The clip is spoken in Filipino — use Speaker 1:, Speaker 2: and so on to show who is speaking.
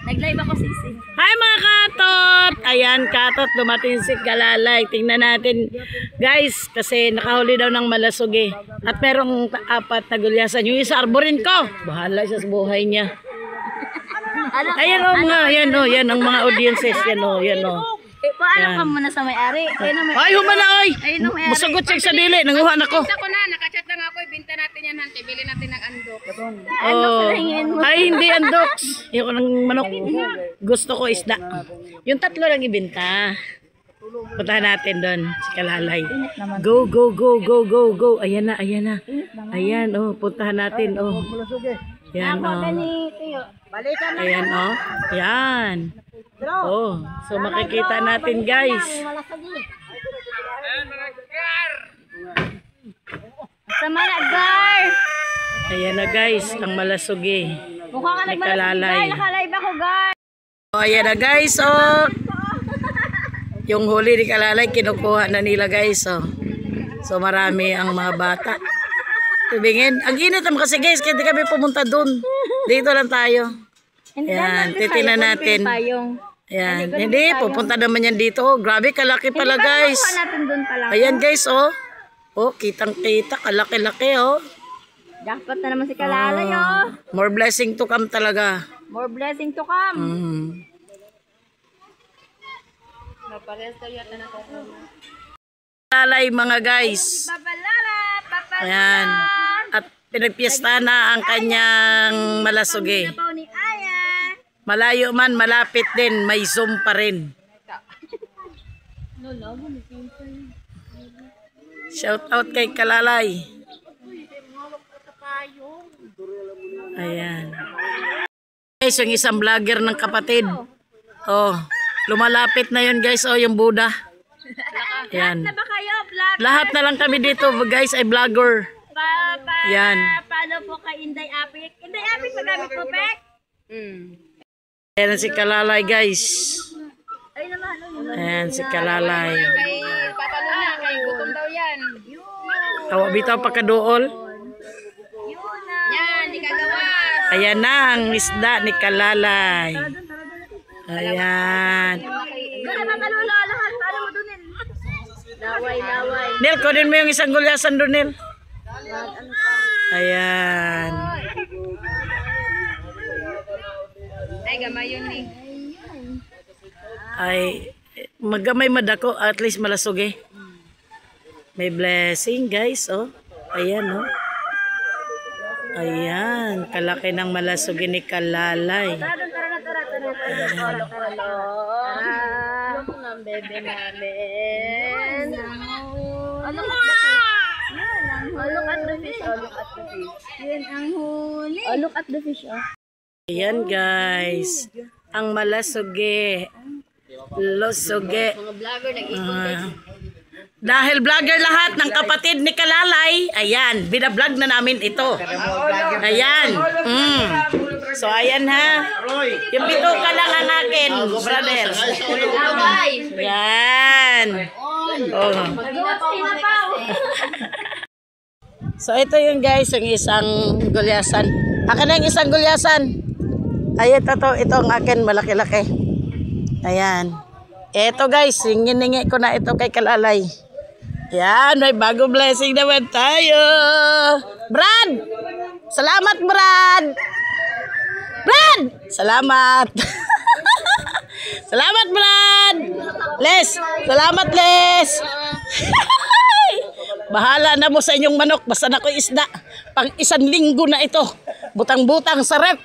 Speaker 1: Nag-live ako, sisi.
Speaker 2: Hi mga katot! Ayan, katot, dumating si Kalalay. Tingnan natin, guys, kasi nakahuli daw ng malasugi. At merong 4 na gulyasan. Yung isa, arborin ko. Bahala siya sa buhay niya. Ayan o, yan o, yan ang mga audiences. Yan o, yan o.
Speaker 1: Paano ka muna sa may-ari?
Speaker 2: Ay, humana oy! Masagot siya sa dili, nanguhan ako.
Speaker 3: Kita ko na, nakachat lang ako, ibinta natin yan, hante, bili natin ng andok.
Speaker 2: Ay, hindi andoks. Yung ng manok. Gusto ko isda. Yung 3 lang ibinta. Puntahan natin doon, si Kalalay. Go, go, go, go, go, go. Ayan na, ayan na. Ayan, oh, puntahan natin, oh. Yan, oh. Ayan, oh. Yan. Oh, so makikita natin, guys.
Speaker 1: Sa Managar!
Speaker 2: Ayan na, guys, ang malasugi.
Speaker 1: Mukha ka nagmalasugay, nakalive ako, guys.
Speaker 2: Oh, ayan na, guys, oh. Yung huli ni Kalalay, kinukuha na nila, guys, oh. So marami ang mga bata. Tubingin. Ang init naman kasi, guys, kaya di kami pumunta dun. Dito lang tayo. Ayan, titinan natin. Ayan, hindi, pupunta naman yan dito. Oh, grabe, kalaki pala, guys. Ayan, guys, oh. Oh, kitang-kita, kalaki-laki, oh.
Speaker 1: Jackpot na naman si Kalalay, oh.
Speaker 2: More blessing to come talaga.
Speaker 1: More blessing to come.
Speaker 2: Kalalay, mga guys. Ayan. At pinagpiesta na ang kanyang malasugi. Malayo man, malapit din, may zoom pa rin. Shout out kay Kalalay. Ayan. Guys, yung isang vlogger ng kapatid. Oh, lumalapit na yun, guys. Oh, yung Buddha. Ayan. Lahat na lang kami dito, guys, ay vlogger. Yan.
Speaker 1: Paano po kay Inday Apik? Inday Apik, magamit po, Pek?
Speaker 2: Ayan si Kalalay, guys. Ayan si Kalalay.
Speaker 3: Kay Papa Luna, kay gutom daw yan.
Speaker 2: Tawa bitaw pagkadool.
Speaker 3: Yan, di kagawas.
Speaker 2: Ayan na ang isda ni Kalalay. Ayan. Nel, kunin mo yung isang gulyasan doon, Nel. Ayan.
Speaker 3: Ay, gamay yun eh.
Speaker 2: Ay, magamay madako, at least malasugi. May blessing, guys, oh. Ayan, oh. Ayan, kalaki ng malasugi ni Kalalay.
Speaker 1: Bebe namin. Look at the fish. Look at the fish. Yan ang huli. Look at the fish.
Speaker 2: Ayan, guys. Ang malasugi. Losugi.
Speaker 1: Mga vlogger nag-ikot.
Speaker 2: Dahil vlogger lahat ng kapatid ni Kalalay, ayan, binablog na namin ito. Ayan. So, ayan ha. Yung bituka lang ang akin, brother. Ayan. Oh. So, ito yung guys, yung isang gulyasan. Akin na yung isang gulyasan. Ayan, ito ang akin, malaki-laki. Ayan. Ito guys, hiningi ko na ito kay Kalalay. Ayan, may bagong blessing naman tayo. Brad! Salamat, Brad! Brad! Salamat! Salamat, Brad! Les! Salamat, Les! Bahala na mo sa inyong manok. Basta na ko isda. Pang 1 linggo na ito. Butang-butang sa rep.